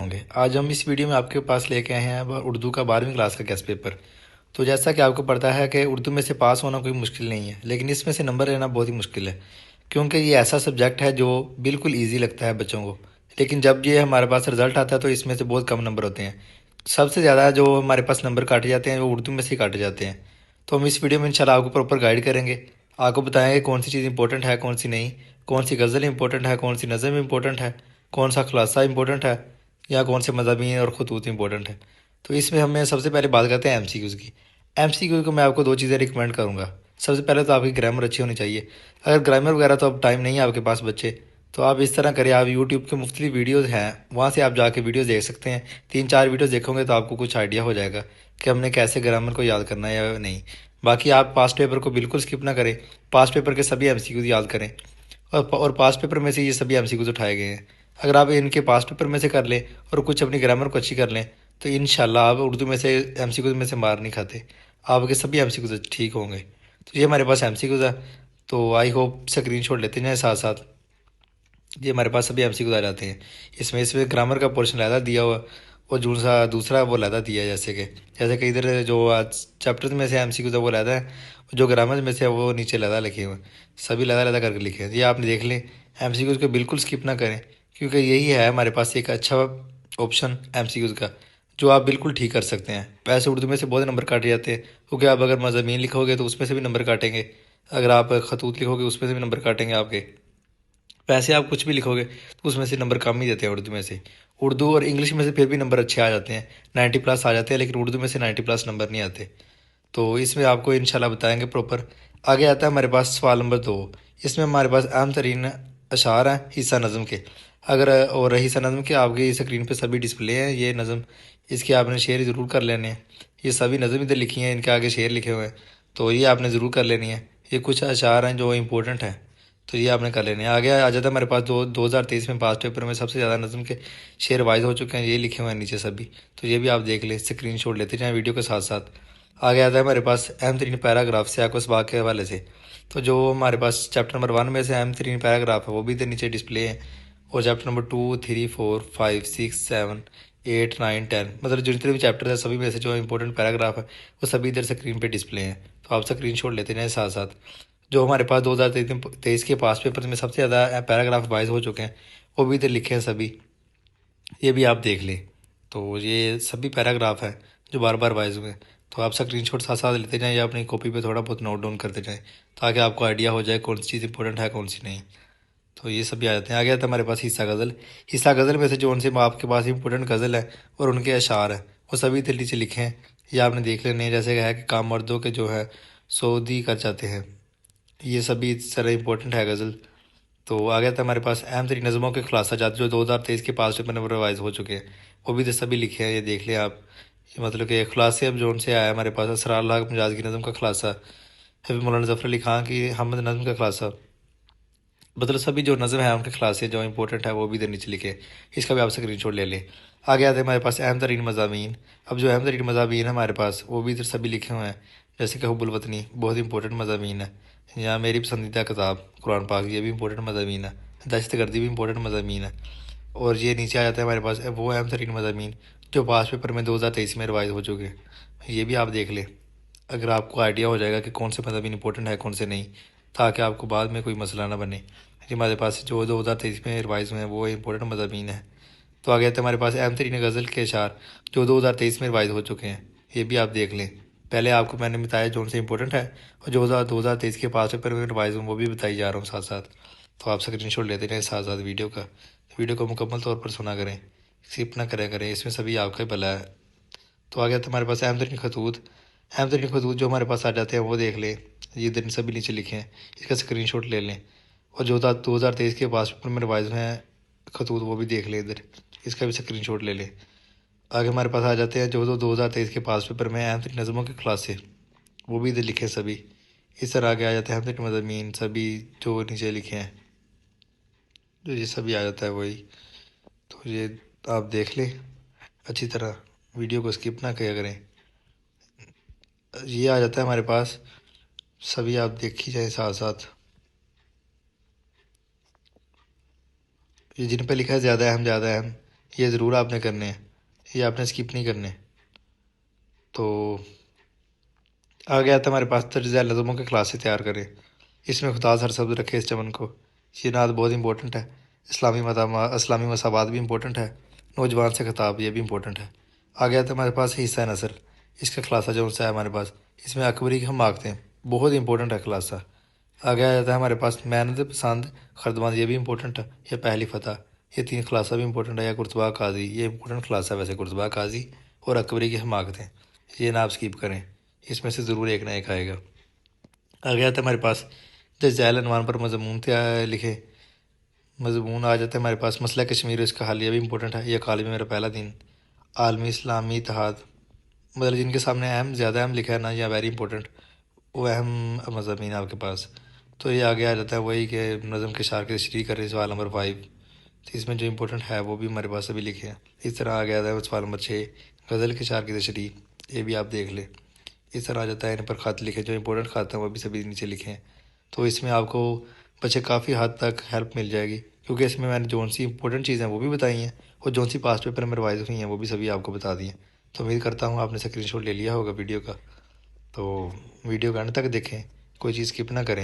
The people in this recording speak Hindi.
होंगे। आज हम इस वीडियो में आपके पास लेके आए हैं वह उर्दू का 12वीं क्लास का गेस्ट पेपर। तो जैसा कि आपको पता है कि उर्दू में से पास होना कोई मुश्किल नहीं है, लेकिन इसमें से नंबर लेना बहुत ही मुश्किल है, क्योंकि ये ऐसा सब्जेक्ट है जो बिल्कुल ईजी लगता है बच्चों को। लेकिन जब ये हमारे पास रिजल्ट आता है तो इसमें से बहुत कम नंबर होते हैं। सबसे ज़्यादा जो हमारे पास नंबर काटे जाते हैं वो उर्दू में से ही काटे जाते हैं। तो हम इस वीडियो में इंशाल्लाह आपको प्रॉपर गाइड करेंगे, आपको बताएंगे कौन सी चीज़ इंपॉर्टेंट है कौन सी नहीं, कौन सी गज़ल इंपॉर्टेंट है, कौन सी नज़म इंपॉर्टेंट है, कौन सा खुलासा इंपॉर्टेंट है, या कौन से मज़ामीन और खतूत इंपॉर्टेंट है। तो इसमें हमें सबसे पहले बात करते हैं एमसीक्यूज़ की। एमसीक्यू को मैं आपको दो चीज़ें रिकमेंड करूँगा। सबसे पहले तो आपकी ग्रामर अच्छी होनी चाहिए। अगर ग्रामर वगैरह तो अब टाइम नहीं है आपके पास बच्चे, तो आप इस तरह करें, आप यूट्यूब के मुख्तलिफ वीडियोज़ हैं वहाँ से आप जाके वीडियोज़ देख सकते हैं। 3-4 वीडियोज़ देखोगे तो आपको कुछ आइडिया हो जाएगा कि हमने कैसे ग्रामर को याद करना है या नहीं। बाकी आप पास्ट पेपर को बिल्कुल स्किप ना करें, पास्ट पेपर के सभी एमसीक्यूज़ याद करें, और पास्ट पेपर में से ये सभी एमसीक्यूज़ उठाए गए हैं। अगर आप इनके पास्ट पेपर में से कर लें और कुछ अपनी ग्रामर को अच्छी कर लें तो इंशाल्लाह आप उर्दू में से एमसीक्यूज़ में से मार नहीं खाते, आपके सभी एमसीक्यूज़ ठीक होंगे। तो ये हमारे पास एमसीक्यूज़ है, तो आई होप स्क्रीनशॉट लेते जाएं साथ साथ। ये हमारे पास सभी एमसीक्यूज़ आ जाते हैं। इसमें ग्रामर का पोर्शन लहदा दिया हुआ और दूसरा दूसरा वो लहदा दिया है, जैसे कि इधर जो आज चैप्टर्स में से एमसीक्यूज़ है वो लहदा है, जो ग्रामर में से है वो नीचे लहदा लिखे हुए हैं। सभी लहदा लहदा करके लिखे हैं, ये आपने देख लें। एमसीक्यूज़ को बिल्कुल स्किप ना करें, क्योंकि यही है हमारे पास एक अच्छा ऑप्शन एमसीक्यूज़ का जो आप बिल्कुल ठीक कर सकते हैं। वैसे उर्दू में से बहुत नंबर काटे जाते हैं, क्योंकि आप अगर मज़ामीन लिखोगे तो उसमें से भी नंबर काटेंगे, अगर आप खतूत लिखोगे उसमें से भी नंबर काटेंगे आपके। वैसे आप कुछ भी लिखोगे तो उसमें से नंबर कम ही देते हैं उर्दू में से। उर्दू और इंग्लिश में से फिर भी नंबर अच्छे आ जाते हैं, 90 प्लस आ जाते हैं, लेकिन उर्दू में से 90 प्लस नंबर नहीं आते। तो इसमें आपको इंशाल्लाह बताएंगे प्रॉपर। आगे आता है हमारे पास सवाल नंबर 2। इसमें हमारे पास अहम तरीन अशार हैं हिस्सा नज़म के। अगर और हिस्सा नज़म के आपकी स्क्रीन पे सभी डिस्प्ले हैं, ये नज़म इसके आपने शेयर ज़रूर कर लेने हैं। ये सभी नज़म इधर लिखी हैं, इनके आगे शेयर लिखे हुए हैं, तो ये आपने ज़रूर कर लेनी है। ये कुछ अशार हैं जो इम्पोर्टेंट हैं, तो ये आपने कर लेने हैं। आगे आ जाता है हमारे पास 2023 में पास पेपर में सबसे ज़्यादा नज़म के शेयर वाइज हो चुके हैं, ये लिखे हुए हैं नीचे सभी। तो ये भी आप देख लें, स्क्रीनशॉट लेते जाएं वीडियो के साथ साथ। आगे आता है हमारे पास अहम तरीन पैराग्राफ से आपको बाग के हवाले से। तो जो हमारे पास चैप्टर नंबर 1 में से अहम तरीन पैराग्राफ है वो भी इधर नीचे डिस्प्ले है, और चैप्टर नंबर 2, 3, 4, 5, 6, 7, 8, 9, 10, मतलब जितने भी चैप्टर है सभी में से जो इंपॉर्टेंट पैराग्राफ है वो सभी इधर स्क्रीन पे डिस्प्ले हैं। तो आप स्क्रीनशॉट लेते जाएं साथ साथ। जो हमारे पास 2023 के पास पेपर में सबसे ज़्यादा पैराग्राफ वाइज हो चुके हैं वो भी इधर लिखे हैं सभी, ये भी आप देख लें। तो ये सभी पैराग्राफ हैं जो बार बार वाइज हुए हैं। तो आप स्क्रीनशॉट साथ साथ लेते जाएं या अपनी कॉपी पे थोड़ा बहुत नोट डाउन करते जाएं, ताकि आपको आइडिया हो जाए कौन सी चीज़ इंपॉर्टेंट है कौन सी नहीं। तो ये सभी आ जाते हैं। आ गया था हमारे पास हिस्सा गज़ल। हिस्सा गज़ल में से जो उनसे आपके पास इंपॉर्टेंट गज़ल है और उनके अशार हैं वो सभी इधर नीचे लिखे हैं, ये आपने देख लेने हैं। जैसे है कि काम मर्दों के जो है सऊदी कर जाते हैं, ये सभी इस तरह इंपॉर्टेंट है गज़ल। तो आ गया था हमारे पास अहम तरीन नज़मों के खुलासा जात जो 2023 के पास पेपर में रिवाइज हो चुके हैं, वो भी तो सभी लिखे हैं, ये देख लें आप। ये मतलब कि खुलासे अब जो उनसे आया हमारे पास असरार लाग मिजाज की नज़म का खुलासा, हबीब मौलाना जफ़र अली खां की हमद नज़म का खुलासा, मतलब सभी जो नज़म है उनके खुलासे जो इंपॉर्टेंट है वो भी इधर नीचे लिखे। इसका भी आप स्क्रीनशॉट ले लें। आगे आते हैं हमारे पास अहम तरीन मज़ामीन। अब जो अहम तरीन मज़ामीन है हमारे पास वो भी इधर सभी लिखे हुए हैं, जैसे कि हुब्बुल वतनी बहुत इंपॉर्टेंट मज़ामीन है, या मेरी पसंदीदा किताब कुरान पाक, ये भी इंपॉर्टेंट मज़ामीन है, दहशतगर्दी भी इंपॉर्टेंट मज़ामीन है। और ये नीचे आ जाता है हमारे पास वो अहम तरीन मज़ामीन जो पास पेपर में 2023 में रिवाइज हो चुके हैं, ये भी आप देख लें। अगर आपको आइडिया हो जाएगा कि कौन से मज़ामीन इंपॉर्टेंट है कौन से नहीं, ताकि आपको बाद में कोई मसला ना बने। ये हमारे पास जो 2023 में रिवाइज हुए हैं वो इंपॉर्टेंट मज़ामीन है। तो आ गया था हमारे पास अहम तरीन गज़ल के अशार जो 2023 में रिवाइज हो चुके हैं, ये भी आप देख लें। पहले आपको मैंने बताया जो उनसे इंपॉर्टेंट है, और जो 2023 के पास पेपर में रिवाइज हुए वो भी बताई जा रहा हूँ साथ साथ। तो आप स्क्रीनशॉट लेते रहें साथ साथ वीडियो का। वीडियो को मुकम्मल तौर पर सुना करें, स्किप ना करें, इसमें सभी आपका ही भला है। तो आ गया था हमारे पास अहम तरीन खतूत। अहम तरीन खतूत जो हमारे पास आ जाते हैं वो देख लें, ये दिन सभी नीचे लिखे हैं, इसका स्क्रीनशॉट ले लें। और जो 2023 के पास पेपर में रिवाइज हुए हैं खतूत वो भी देख लें इधर, इसका भी स्क्रीनशॉट ले लें। आगे हमारे पास आ जाते हैं जो 2023 के पास पेपर में अहम तरीन नज़मों के खुलासे, वो भी इधर लिखे हैं सभी। इस तरह आगे आ जाते हैं अहम तरीन मज़ामीन सभी जो नीचे लिखे हैं, जो ये सभी आ जाता है वही। तो ये आप देख लें अच्छी तरह, वीडियो को स्किप ना किया करें। ये आ जाता है हमारे पास, सभी आप देख ही जाए साथ साथ। ये जिन पे लिखा है ज़्यादा अहम, ये ज़रूर आपने करने हैं, ये आपने स्किप नहीं करने। तो आ गया था हमारे पास तर्ज़ नज़मों के क्लासेस तैयार करें। इसमें खुदा सरसब्ज़ रखे इस चमन को, ये नात बहुत इंपॉर्टेंट है। इस्लामी मसावात भी इंपॉर्टेंट है। नौजवान से खिताब ये भी इंपॉर्टेंट है। आ गया था हमारे पास हिस्सा नसर, इसका खलासा जो सा है हमारे पास, इसमें अकबरी की हम मांगते हैं, बहुत इंपॉर्टेंट है खलासा। आगे आ जाता है हमारे पास मेहनत पसंद खरदमंद, ये भी इंपॉर्टेंट है। या पहली फतह, ये तीन खलासा भी इंपॉर्टेंट है। या कुर्तबा काजी, ये इंपॉर्टेंट खलासा है वैसे, कुर्तबा काजी और अकबरी की हम मांगते हैं, ये ना आप स्किप करें, इसमें से ज़रूर एक ना एक आएगा। आ गया था हमारे पास जज जैल अनवान पर मजमून लिखे, मजमून आ जाता है हमारे पास मसला कश्मीर, इसका हल, ये भी इंपॉर्टेंट है। यह काल में मेरा पहला दिन, आलमी इस्लामी इत्तेहाद, मतलब जिनके सामने अहम ज़्यादा अहम लिखा है ना, या वेरी इंपॉर्टेंट, वो अहम मज़ामीन आपके पास। तो ये आगे आ जाता है वही कि नज़म के शार की तशरीह कर रही, सवाल नंबर 5। तो इसमें जो इंपॉर्टेंट है वो भी हमारे पास अभी लिखे हैं। इस तरह आ गया था सवाल नंबर 6, गज़ल के शार की तशरीह, ये भी आप देख लें। इस तरह आ जाता है इन पर ख़त लिखे, जो इंपॉर्टेंट ख़त हैं वो भी सभी नीचे लिखे हैं। तो इसमें आपको बच्चे काफ़ी हद तक हेल्प मिल जाएगी, क्योंकि इसमें मैंने जौन सी इंपॉर्टेंट चीज़ें वो भी बताई हैं, और जौन सी पास्ट पेपर में रिवाइज हुई हैं वो भी सभी आपको बता दी हैं। तो उम्मीद करता हूँ आपने स्क्रीनशॉट ले लिया होगा वीडियो का। तो वीडियो का अंत तक देखें, कोई चीज़ स्किप ना करें।